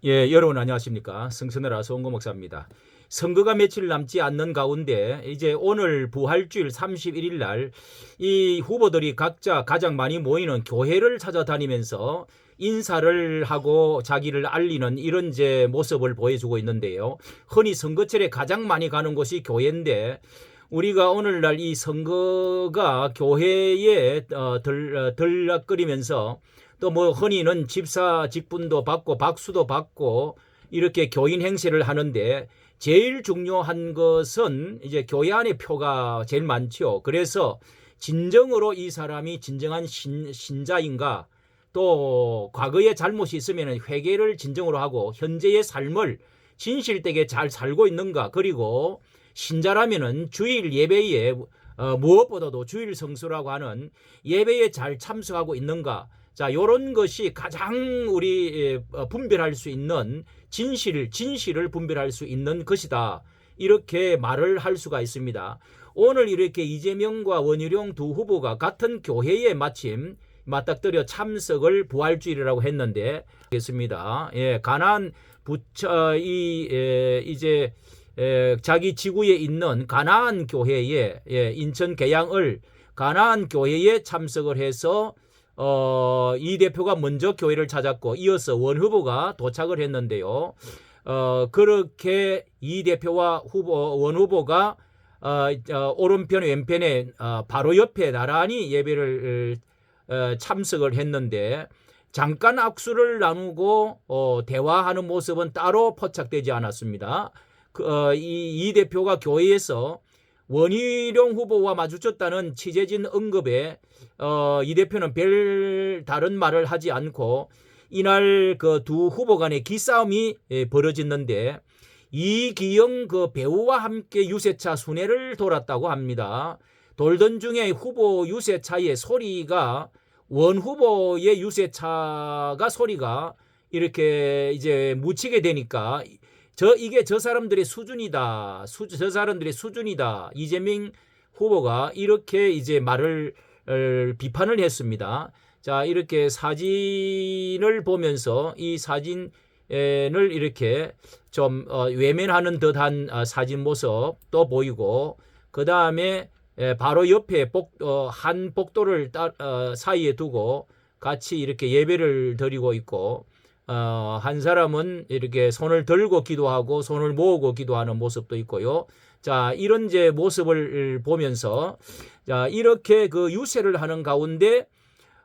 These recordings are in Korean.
예, 여러분 안녕하십니까? 성선회라 송고 목사입니다. 선거가 며칠 남지 않는 가운데 이제 오늘 부활주일 31일 날 이 후보들이 각자 가장 많이 모이는 교회를 찾아다니면서 인사를 하고 자기를 알리는 이런 제 모습을 보여주고 있는데요. 흔히 선거철에 가장 많이 가는 곳이 교회인데 우리가 오늘날 이 선거가 교회에 들락거리면서 또 뭐 흔히는 집사 직분도 받고 박수도 받고 이렇게 교인 행세를 하는데 제일 중요한 것은 이제 교회 안에 표가 제일 많죠. 그래서 진정으로 이 사람이 진정한 신자인가, 또 과거에 잘못이 있으면 회개를 진정으로 하고 현재의 삶을 진실되게 잘 살고 있는가, 그리고 신자라면은 주일 예배에 무엇보다도 주일 성수라고 하는 예배에 잘 참석하고 있는가. 자, 요런 것이 가장 우리 분별할 수 있는 진실을 분별할 수 있는 것이다. 이렇게 말을 할 수가 있습니다. 오늘 이렇게 이재명과 원희룡 두 후보가 같은 교회에 마침 맞닥뜨려 참석을 부활주일이라고 했는데, 겠습니다. 예, 가나안 부처 이제 자기 지구에 있는 가나안 교회에, 인천 계양을 가나안 교회에 참석을 해서 이 대표가 먼저 교회를 찾았고 이어서 원 후보가 도착을 했는데요. 그렇게 이 대표와 원 후보가 오른편 왼편에 바로 옆에 나란히 예배를 참석을 했는데, 잠깐 악수를 나누고 대화하는 모습은 따로 포착되지 않았습니다. 이 대표가 교회에서 원희룡 후보와 마주쳤다는 취재진 언급에 이 대표는 별 다른 말을 하지 않고 이날 그 두 후보 간의 기싸움이 벌어졌는데, 이기영 그 배우와 함께 유세차 순회를 돌았다고 합니다. 돌던 중에 후보 유세차의 소리가, 원 후보의 유세차가 소리가 이렇게 이제 묻히게 되니까 이게 저 사람들의 수준이다. 저 사람들의 수준이다. 이재명 후보가 이렇게 이제 말을 비판을 했습니다. 자, 이렇게 사진을 보면서 이 사진을 이렇게 좀 외면하는 듯한 사진 모습도 보이고, 그 다음에 바로 옆에 한 복도를 사이에 두고 같이 이렇게 예배를 드리고 있고, 한 사람은 이렇게 손을 들고 기도하고 손을 모으고 기도하는 모습도 있고요. 자, 이런 제 모습을 보면서, 자, 이렇게 그 유세를 하는 가운데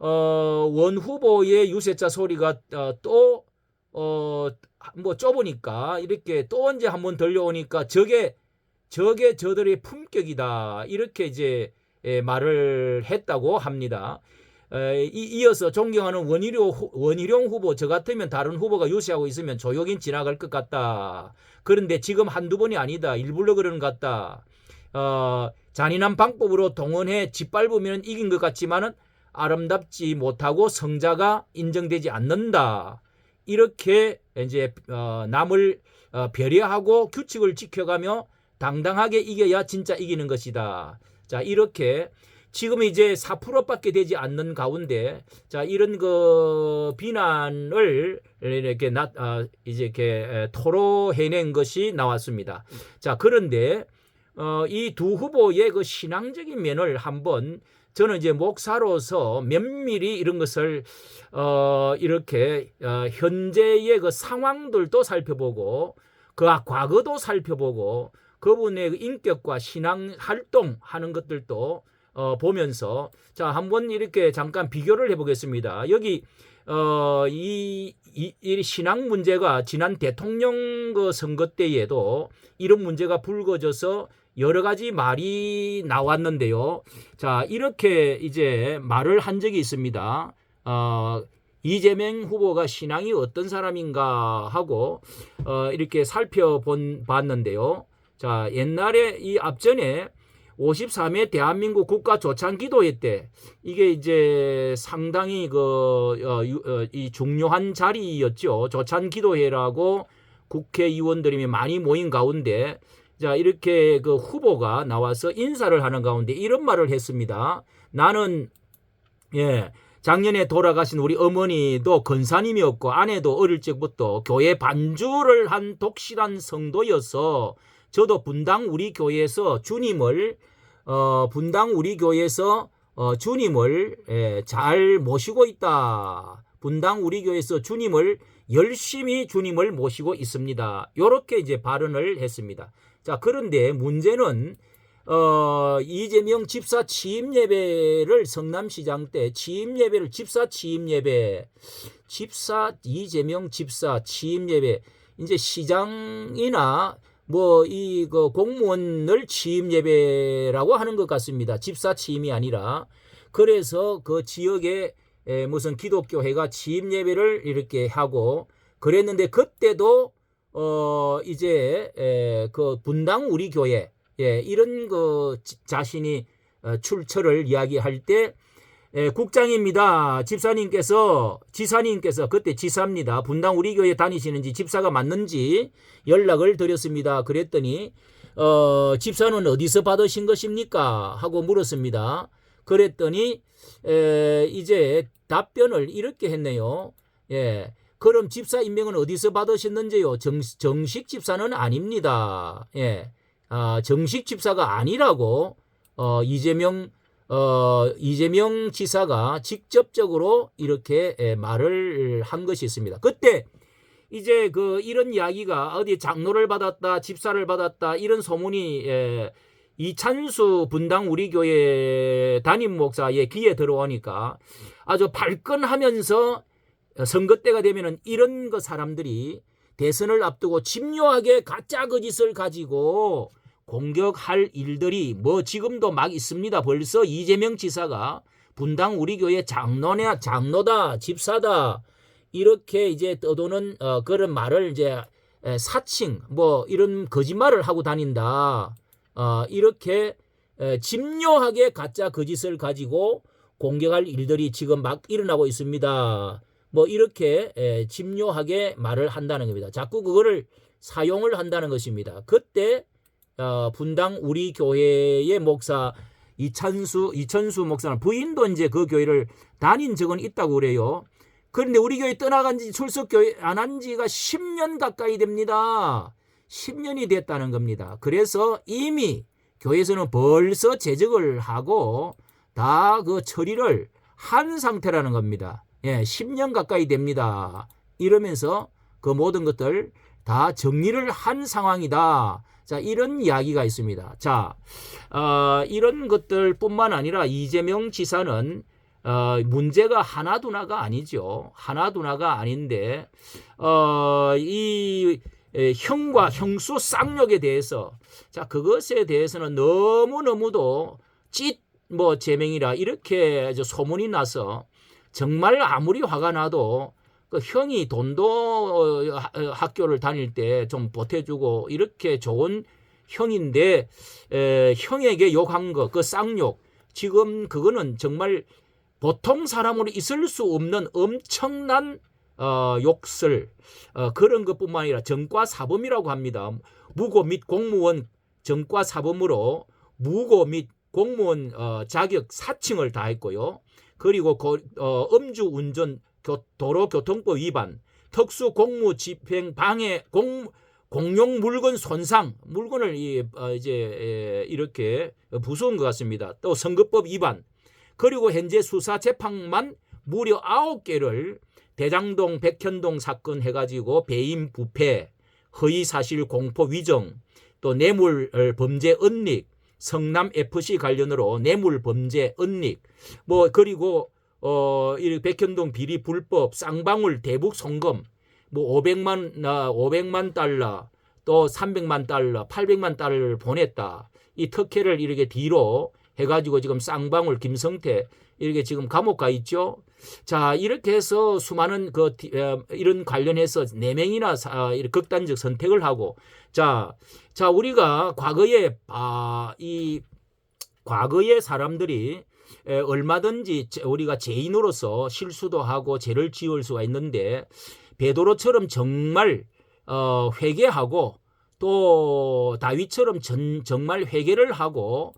원 후보의 유세차 소리가 또 뭐 좁으니까 이렇게 또 언제 한번 들려오니까 저게 저들의 품격이다. 이렇게 이제 말을 했다고 합니다. 이어서 존경하는 원희룡 후보, 저 같으면 다른 후보가 유세하고 있으면 조용히 지나갈 것 같다. 그런데 지금 한두 번이 아니다. 일부러 그러는 것 같다. 잔인한 방법으로 동원해 짓밟으면 이긴 것 같지만은 아름답지 못하고 성자가 인정되지 않는다. 이렇게 이제 남을 배려하고 규칙을 지켜가며 당당하게 이겨야 진짜 이기는 것이다. 자, 이렇게 지금 이제 4%밖에 되지 않는 가운데, 자, 이런 그 비난을 이렇게 이제 이렇게 토로해낸 것이 나왔습니다. 자, 그런데 이 두 후보의 그 신앙적인 면을 한번 저는 이제 목사로서 면밀히 이런 것을 이렇게 현재의 그 상황들도 살펴보고 그 과거도 살펴보고 그분의 인격과 신앙 활동하는 것들도 보면서, 자, 한번 이렇게 잠깐 비교를 해보겠습니다. 여기 이 신앙 문제가 지난 대통령 그 선거 때에도 이런 문제가 불거져서 여러 가지 말이 나왔는데요. 자, 이렇게 이제 말을 한 적이 있습니다. 이재명 후보가 신앙이 어떤 사람인가 하고 이렇게 살펴봤는데요. 자, 옛날에 이 앞전에 53회 대한민국 국가 조찬 기도회 때 이게 이제 상당히 이 중요한 자리였죠. 조찬 기도회라고 국회의원들이 많이 모인 가운데, 자, 이렇게 그 후보가 나와서 인사를 하는 가운데 이런 말을 했습니다. 나는 작년에 돌아가신 우리 어머니도 권사님이었고 아내도 어릴 적부터 교회 반주를 한 독실한 성도여서 저도 분당 우리 교회에서 주님을 잘 모시고 있다. 분당 우리 교회에서 열심히 주님을 모시고 있습니다. 이렇게 이제 발언을 했습니다. 자, 그런데 문제는 이재명 집사 취임 예배를 성남시장 때 이재명 집사 취임 예배 이제 시장이나 뭐 그 공무원을 취임 예배라고 하는 것 같습니다. 집사 취임이 아니라. 그래서 그 지역에 무슨 기독교회가 취임 예배를 이렇게 하고 그랬는데 그때도 이제 그 분당 우리 교회 이런 그 자신이 출처를 이야기할 때 국장입니다. 지사님께서 그때 지사입니다. 분당 우리 교회 다니시는지 집사가 맞는지 연락을 드렸습니다. 그랬더니 집사는 어디서 받으신 것입니까? 하고 물었습니다. 그랬더니 이제 답변을 이렇게 했네요. 그럼 집사 임명은 어디서 받으셨는지요? 정식 집사는 아닙니다. 정식 집사가 아니라고 이재명 지사가 직접적으로 이렇게 말을 한 것이 있습니다. 그때 이제 이런 이야기가 어디 장로를 받았다, 집사를 받았다 이런 소문이 이찬수 분당 우리 교회 담임 목사의 귀에 들어오니까 아주 발끈하면서 선거 때가 되면은 이런 사람들이 대선을 앞두고 집요하게 가짜 거짓을 가지고 공격할 일들이 뭐 지금도 막 있습니다. 벌써 이재명 지사가 분당 우리 교회 장로다, 집사다 이렇게 이제 떠도는 그런 말을 이제 사칭 뭐 이런 거짓말을 하고 다닌다. 이렇게 집요하게 가짜 거짓을 가지고 공격할 일들이 지금 막 일어나고 있습니다. 뭐 이렇게 집요하게 말을 한다는 겁니다. 자꾸 그거를 사용을 한다는 것입니다. 그때 분당 우리 교회의 목사 이천수 목사는 부인도 이제 그 교회를 다닌 적은 있다고 그래요. 그런데 우리 교회 떠나간 지 출석 교회 안 한 지가 10년 가까이 됩니다. 10년이 됐다는 겁니다. 그래서 이미 교회에서는 벌써 제적을 하고 다 그 처리를 한 상태라는 겁니다. 10년 가까이 됩니다. 이러면서 그 모든 것들 다 정리를 한 상황이다. 자, 이런 이야기가 있습니다. 자, 이런 것들뿐만 아니라 이재명 지사는 문제가 하나두나가 아니죠. 하나두나가 아닌데 이 형과 형수 쌍욕에 대해서 자, 그것에 대해서는 너무너무도 제명이라 이렇게 소문이 나서 정말 아무리 화가 나도 그 형이 돈도 학교를 다닐 때 좀 보태주고 이렇게 좋은 형인데 형에게 욕한 거, 그 쌍욕 지금 그거는 정말 보통 사람으로 있을 수 없는 엄청난 욕설 그런 것뿐만 아니라 정과사범이라고 합니다. 무고 및 공무원 정과사범으로 무고 및 공무원 자격 사칭을 다 했고요. 그리고 음주운전 도로교통법 위반, 특수공무집행 방해, 공용 물건 손상, 물건을 이제 이렇게 부수은 것 같습니다. 또 선거법 위반, 그리고 현재 수사 재판만 무려 9개를 대장동, 백현동 사건 해가지고 배임 부패, 허위사실 공포 위정, 또 뇌물 범죄 은닉, 성남 FC 관련으로 뇌물 범죄 은닉, 뭐 그리고 이 백현동 비리 불법, 쌍방울 대북 송금, 뭐 500만 달러, 또 300만 달러, 800만 달러를 보냈다. 이 특혜를 이렇게 뒤로 해가지고 지금 쌍방울 김성태 이렇게 지금 감옥 가 있죠. 자, 이렇게 해서 수많은 이런 관련해서 4명이나 이렇게 극단적 선택을 하고 자 우리가 과거의 사람들이 얼마든지 우리가 죄인으로서 실수도 하고 죄를 지을 수가 있는데 베드로처럼 정말 회개하고 또 다윗처럼 정말 회개를 하고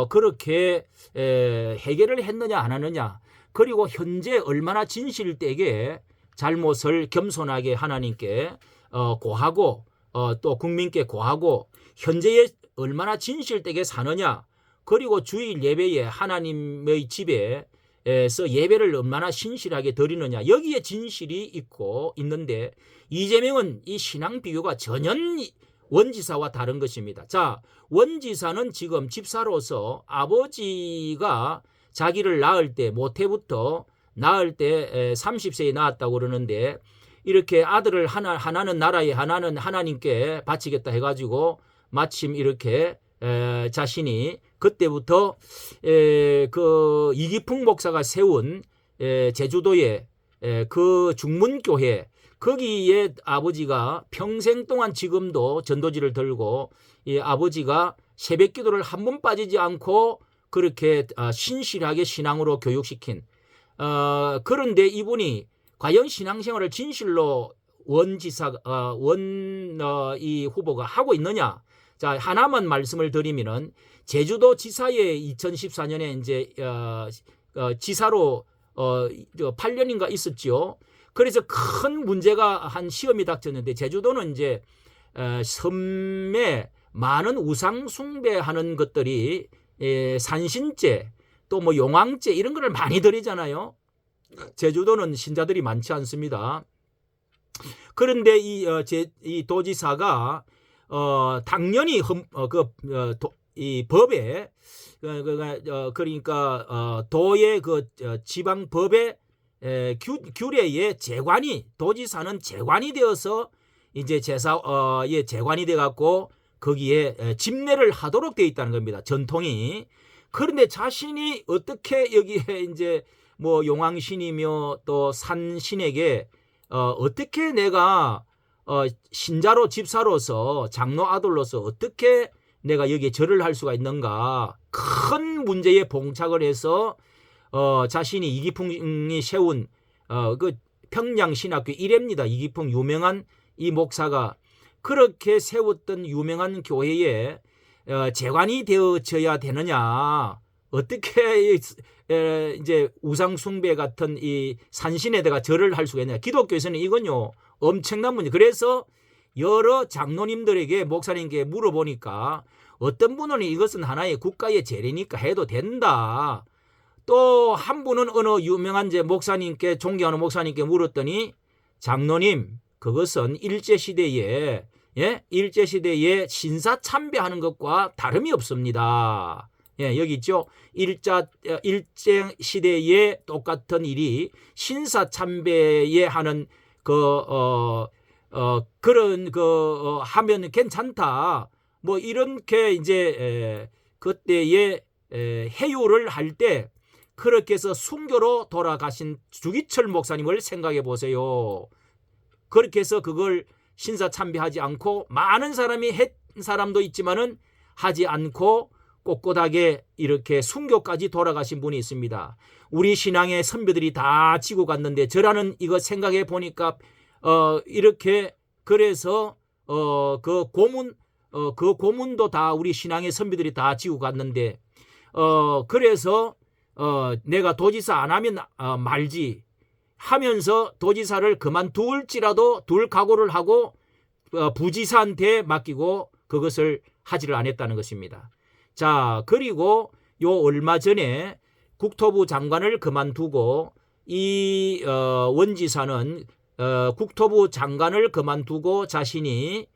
그렇게 해결을 했느냐 안 하느냐 그리고 현재 얼마나 진실되게 잘못을 겸손하게 하나님께 고하고 또 국민께 고하고 현재에 얼마나 진실되게 사느냐. 그리고 주일 예배에 하나님의 집에서 예배를 얼마나 신실하게 드리느냐. 여기에 진실이 있고 있는데 이재명은 이 신앙 비교가 전혀 원지사와 다른 것입니다. 자, 원지사는 지금 집사로서 아버지가 자기를 낳을 때 모태부터 낳을 때 30세에 낳았다고 그러는데 이렇게 아들을 하나는 나라에 하나는 하나님께 바치겠다 해가지고 마침 이렇게 자신이 그때부터 그 이기풍 목사가 세운 제주도의 그 중문교회 거기에 아버지가 평생 동안 지금도 전도지를 들고 이 아버지가 새벽 기도를 한 번 빠지지 않고 그렇게 신실하게 신앙으로 교육시킨 그런데 이분이 과연 신앙생활을 진실로 원지사 이 후보가 하고 있느냐? 자, 하나만 말씀을 드리면은 제주도 지사에 2014년에 이제 지사로 8년인가 있었지요. 그래서 큰 문제가 한 시험이 닥쳤는데 제주도는 이제 섬에 많은 우상 숭배하는 것들이 산신죄 또 뭐 용왕죄 이런 거를 많이 드리잖아요. 제주도는 신자들이 많지 않습니다. 그런데 이 도지사가 당연히 이 법에 그러니까 도의 그 지방 법의 규례에 재관이 도지사는 재관이 되어서 이제 제사에 재관이 돼 갖고 거기에 집례를 하도록 되어 있다는 겁니다. 전통이. 그런데 자신이 어떻게 여기에 이제 뭐 용왕신이며 또 산신에게 어떻게 내가 신자로 집사로서 장로 아들로서 어떻게 내가 여기에 절을 할 수가 있는가 큰 문제에 봉착을 해서 자신이 이기풍이 세운 그 평양신학교 1회입니다. 이기풍 유명한 이 목사가 그렇게 세웠던 유명한 교회에 재관이 되어져야 되느냐 어떻게 이제 우상숭배 같은 이 산신에다가 절을 할 수가 있느냐. 기독교에서는 이건요 엄청난 문제. 그래서 여러 장로님들에게 목사님께 물어보니까 어떤 분은 이것은 하나의 국가의 재래니까 해도 된다. 또 한 분은 어느 유명한 목사님께 존경하는 목사님께 물었더니 장로님 그것은 일제시대에 신사 참배하는 것과 다름이 없습니다. 여기 있죠. 일제 시대에 똑같은 일이 신사 참배에 하는 그런 하면 괜찮다. 뭐 이렇게 이제 그때에 해유를 할 때 그렇게 해서 순교로 돌아가신 주기철 목사님을 생각해 보세요. 그렇게 해서 그걸 신사 참배하지 않고 많은 사람이 했 사람도 있지만은 하지 않고 꼿꼿하게 이렇게 순교까지 돌아가신 분이 있습니다. 우리 신앙의 선배들이 다 지고 갔는데 저라는 이거 생각해 보니까 이렇게 그래서 그 고문도 다 우리 신앙의 선배들이 다 지고 갔는데 그래서 내가 도지사 안 하면 말지 하면서 도지사를 그만둘지라도 둘 각오를 하고 부지사한테 맡기고 그것을 하지를 않았다는 것입니다. 자, 그리고 요 얼마 전에 국토부 장관을 그만두고 이 원지사는 국토부 장관을 그만두고 자신이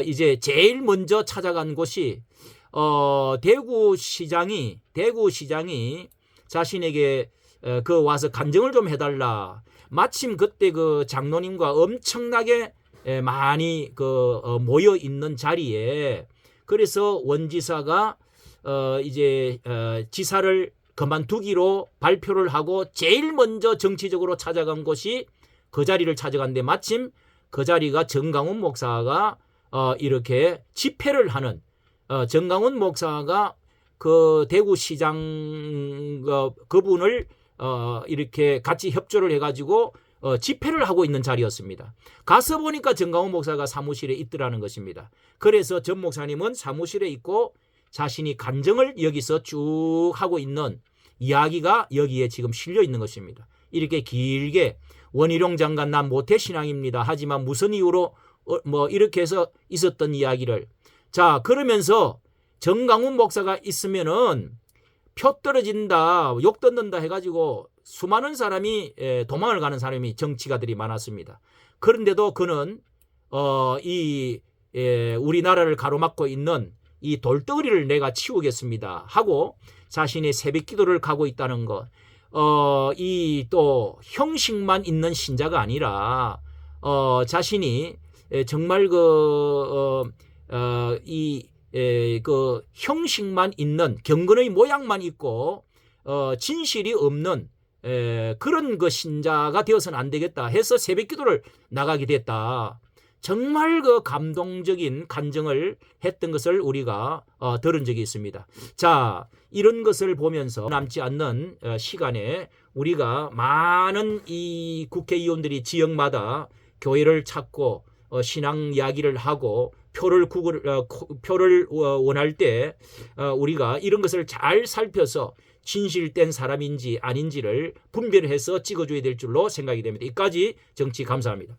이제 제일 먼저 찾아간 곳이 대구시장이 자신에게 그 와서 간증을 좀 해달라. 마침 그때 그 장로님과 엄청나게 많이 모여 있는 자리에 그래서 원지사가 이제 지사를 그만두기로 발표를 하고 제일 먼저 정치적으로 찾아간 곳이 그 자리를 찾아갔는데 마침 그 자리가 정강훈 목사가 이렇게 집회를 하는 정강훈 목사가 그 대구시장 그분을 이렇게 같이 협조를 해가지고 집회를 하고 있는 자리였습니다. 가서 보니까 정강훈 목사가 사무실에 있더라는 것입니다. 그래서 전 목사님은 사무실에 있고 자신이 간증을 여기서 쭉 하고 있는 이야기가 여기에 지금 실려 있는 것입니다. 이렇게 길게 원희룡 장관 난 모태신앙입니다. 하지만 무슨 이유로 뭐 이렇게 해서 있었던 이야기를 자 그러면서 정강훈 목사가 있으면은 표 떨어진다 욕 듣는다 해가지고 수많은 사람이 도망을 가는 사람이 정치가들이 많았습니다. 그런데도 그는 우리나라를 가로막고 있는 이 돌덩어리를 내가 치우겠습니다 하고 자신의 새벽기도를 가고 있다는 것. 이 또 형식만 있는 신자가 아니라 자신이 정말 그 형식만 있는 경건의 모양만 있고 진실이 없는 그런 그 신자가 되어서는 안 되겠다 해서 새벽기도를 나가게 됐다. 정말 그 감동적인 간증을 했던 것을 우리가 들은 적이 있습니다. 자, 이런 것을 보면서 남지 않는 시간에 우리가 많은 이 국회의원들이 지역마다 교회를 찾고 신앙 이야기를 하고 표를 원할 때 우리가 이런 것을 잘 살펴서 진실된 사람인지 아닌지를 분별해서 찍어줘야 될 줄로 생각이 됩니다. 이까지 정치 감사합니다.